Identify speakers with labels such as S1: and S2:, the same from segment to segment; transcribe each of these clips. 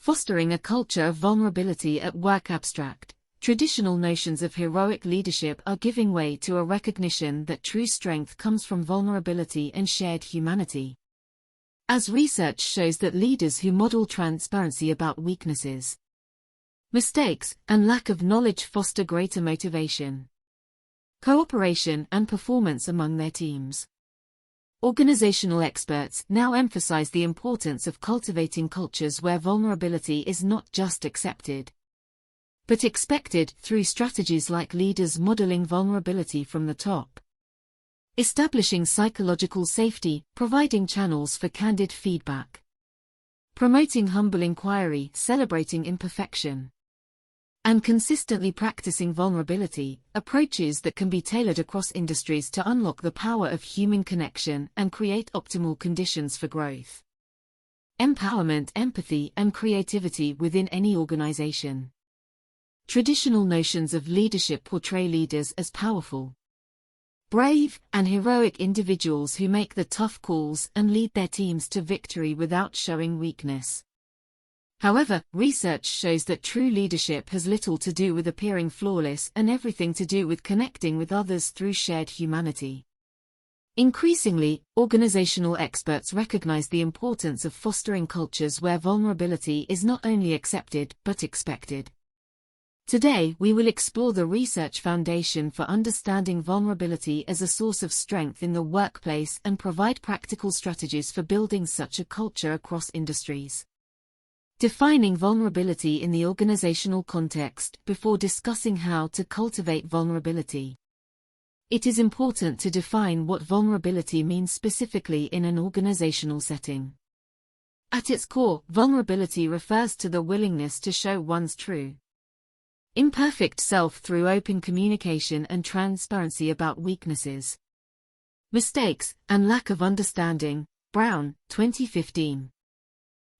S1: Fostering a culture of vulnerability at work. Abstract, traditional notions of heroic leadership are giving way to a recognition that true strength comes from vulnerability and shared humanity. As research shows that leaders who model transparency about weaknesses, mistakes, and lack of knowledge foster greater motivation, cooperation, and performance among their teams. Organizational experts now emphasize the importance of cultivating cultures where vulnerability is not just accepted, but expected through strategies like leaders modeling vulnerability from the top, establishing psychological safety, providing channels for candid feedback, promoting humble inquiry, celebrating imperfection, and consistently practicing vulnerability, approaches that can be tailored across industries to unlock the power of human connection and create optimal conditions for growth, empowerment, empathy, and creativity within any organization. Traditional notions of leadership portray leaders as powerful, brave, and heroic individuals who make the tough calls and lead their teams to victory without showing weakness. However, research shows that true leadership has little to do with appearing flawless and everything to do with connecting with others through shared humanity. Increasingly, organizational experts recognize the importance of fostering cultures where vulnerability is not only accepted but expected. Today, we will explore the research foundation for understanding vulnerability as a source of strength in the workplace and provide practical strategies for building such a culture across industries. Defining vulnerability in the organizational context. Before discussing how to cultivate vulnerability, it is important to define what vulnerability means specifically in an organizational setting. At its core, vulnerability refers to the willingness to show one's true, imperfect self through open communication and transparency about weaknesses, mistakes, and lack of understanding. Brown, 2015.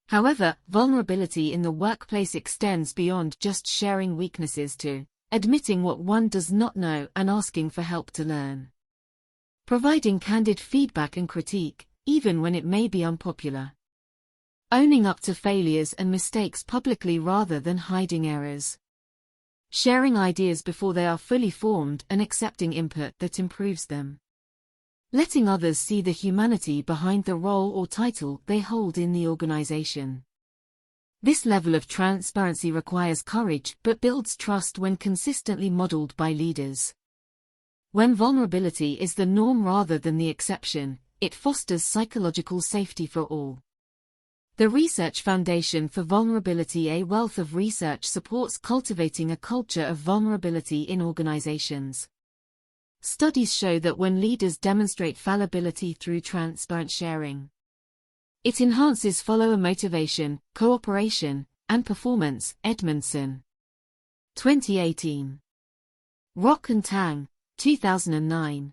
S1: However, vulnerability in the workplace extends beyond just sharing weaknesses to admitting what one does not know and asking for help to learn, providing candid feedback and critique, even when it may be unpopular, owning up to failures and mistakes publicly rather than hiding errors, sharing ideas before they are fully formed and accepting input that improves them, letting others see the humanity behind the role or title they hold in the organization. This level of transparency requires courage but builds trust when consistently modeled by leaders. When vulnerability is the norm rather than the exception, it fosters psychological safety for all. The Research Foundation for Vulnerability. A wealth of research supports cultivating a culture of vulnerability in organizations. Studies show that when leaders demonstrate fallibility through transparent sharing, it enhances follower motivation, cooperation, and performance. Edmondson, 2018. Rock and Tang, 2009.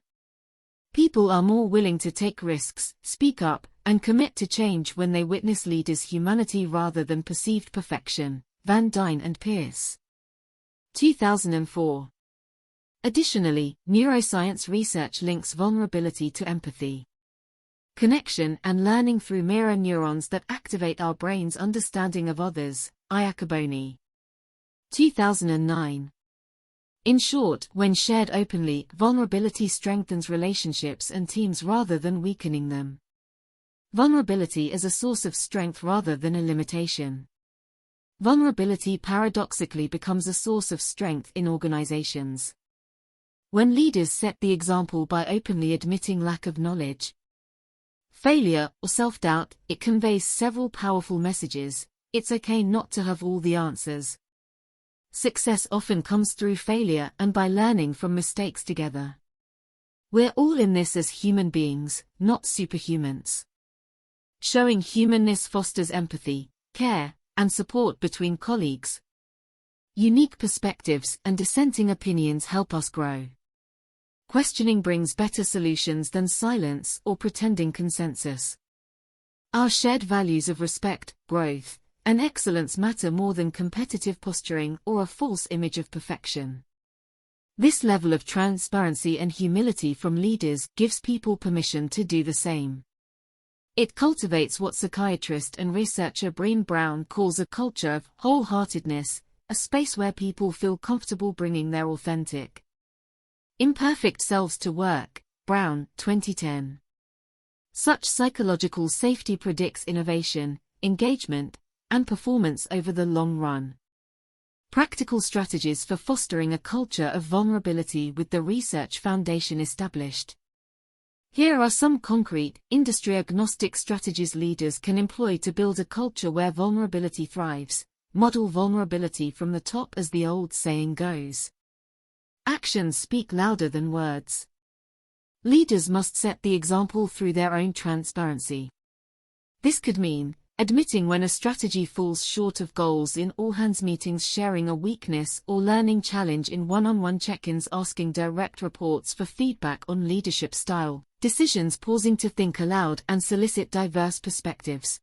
S1: People are more willing to take risks, speak up, and commit to change when they witness leaders' humanity rather than perceived perfection. Van Dyne and Pierce, 2004. Additionally, neuroscience research links vulnerability to empathy, connection, and learning through mirror neurons that activate our brain's understanding of others. Iacoboni, 2009. In short, when shared openly, vulnerability strengthens relationships and teams rather than weakening them. Vulnerability is a source of strength rather than a limitation. Vulnerability paradoxically becomes a source of strength in organizations. When leaders set the example by openly admitting lack of knowledge, failure, or self-doubt, it conveys several powerful messages. It's okay not to have all the answers. Success often comes through failure and by learning from mistakes together. We're all in this as human beings, not superhumans. Showing humanness fosters empathy, care, and support between colleagues. Unique perspectives and dissenting opinions help us grow. Questioning brings better solutions than silence or pretending consensus. Our shared values of respect, growth, and excellence matter more than competitive posturing or a false image of perfection. This level of transparency and humility from leaders gives people permission to do the same. It cultivates what psychiatrist and researcher Brené Brown calls a culture of wholeheartedness, a space where people feel comfortable bringing their authentic, imperfect selves to work. Brown, 2010. Such psychological safety predicts innovation, engagement, and performance over the long run. Practical strategies for fostering a culture of vulnerability with the research foundation established. Here are some concrete, industry-agnostic strategies leaders can employ to build a culture where vulnerability thrives. Model vulnerability from the top, as the old saying goes. Actions speak louder than words. Leaders must set the example through their own transparency. This could mean admitting when a strategy falls short of goals in all-hands meetings, sharing a weakness or learning challenge in one-on-one check-ins, asking direct reports for feedback on leadership style, decisions, pausing to think aloud and solicit diverse perspectives.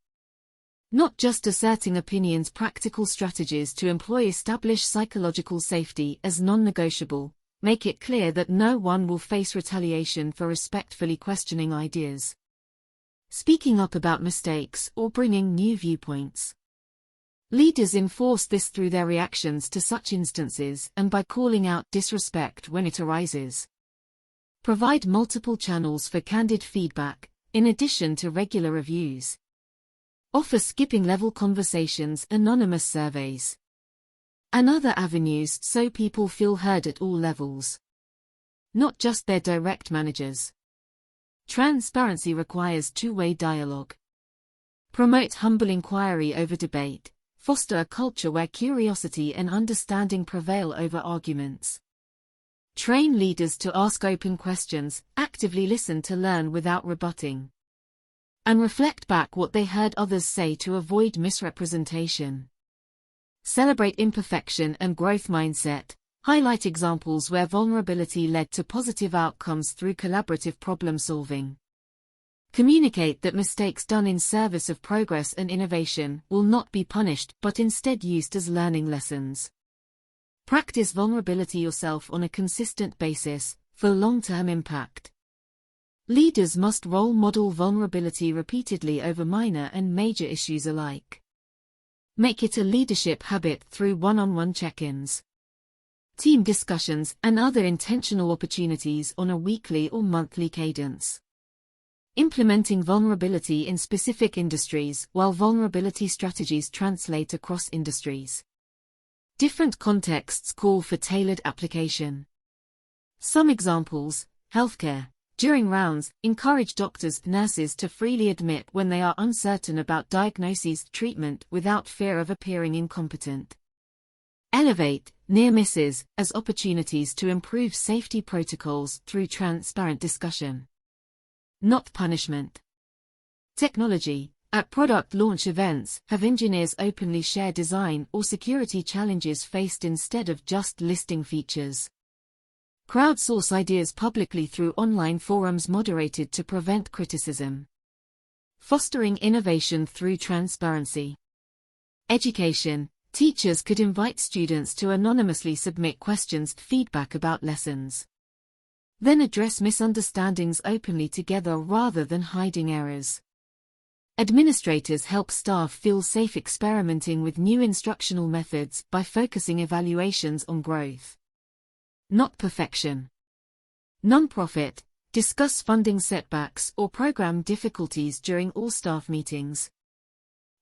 S1: Not just asserting opinions. Practical strategies to employ: establish psychological safety as non-negotiable, make it clear that no one will face retaliation for respectfully questioning ideas, speaking up about mistakes, or bringing new viewpoints. Leaders enforce this through their reactions to such instances and by calling out disrespect when it arises. Provide multiple channels for candid feedback, in addition to regular reviews. Offer skipping-level conversations, anonymous surveys, and other avenues so people feel heard at all levels, not just their direct managers. Transparency requires two-way dialogue. Promote humble inquiry over debate, foster a culture where curiosity and understanding prevail over arguments. Train leaders to ask open questions, actively listen to learn without rebutting, and reflect back what they heard others say to avoid misrepresentation. Celebrate imperfection and growth mindset. Highlight examples where vulnerability led to positive outcomes through collaborative problem solving. Communicate that mistakes done in service of progress and innovation will not be punished but instead used as learning lessons. Practice vulnerability yourself on a consistent basis for long-term impact. Leaders must role model vulnerability repeatedly over minor and major issues alike. Make it a leadership habit through one-on-one check-ins, team discussions, and other intentional opportunities on a weekly or monthly cadence. Implementing vulnerability in specific industries while vulnerability strategies translate across industries. Different contexts call for tailored application. Some examples: healthcare. During rounds, encourage doctors, nurses to freely admit when they are uncertain about diagnoses, treatment, without fear of appearing incompetent. Elevate near misses as opportunities to improve safety protocols through transparent discussion, not punishment. Technology. At product launch events, have engineers openly share design or security challenges faced instead of just listing features. Crowdsource ideas publicly through online forums moderated to prevent criticism. Fostering innovation through transparency. Education. Teachers could invite students to anonymously submit questions, feedback about lessons, then address misunderstandings openly together rather than hiding errors. Administrators help staff feel safe experimenting with new instructional methods by focusing evaluations on growth, not perfection. Nonprofit. Discuss funding setbacks or program difficulties during all staff meetings.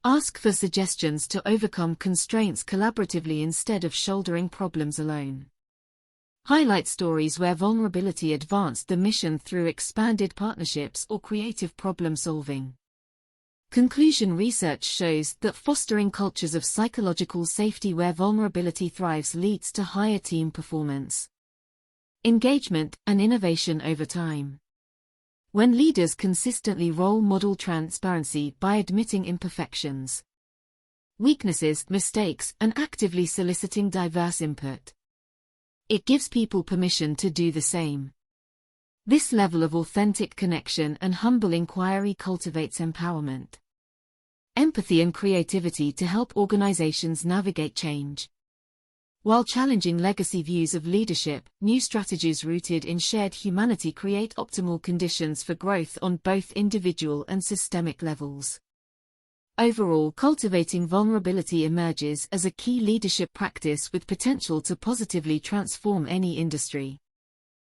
S1: Ask for suggestions to overcome constraints collaboratively instead of shouldering problems alone. Highlight stories where vulnerability advanced the mission through expanded partnerships or creative problem solving. Conclusion. Research shows that fostering cultures of psychological safety where vulnerability thrives leads to higher team performance, engagement, and innovation over time. When leaders consistently role model transparency by admitting imperfections, weaknesses, mistakes, and actively soliciting diverse input, it gives people permission to do the same. This level of authentic connection and humble inquiry cultivates empowerment, empathy, and creativity to help organizations navigate change. While challenging legacy views of leadership, new strategies rooted in shared humanity create optimal conditions for growth on both individual and systemic levels. Overall, cultivating vulnerability emerges as a key leadership practice with potential to positively transform any industry.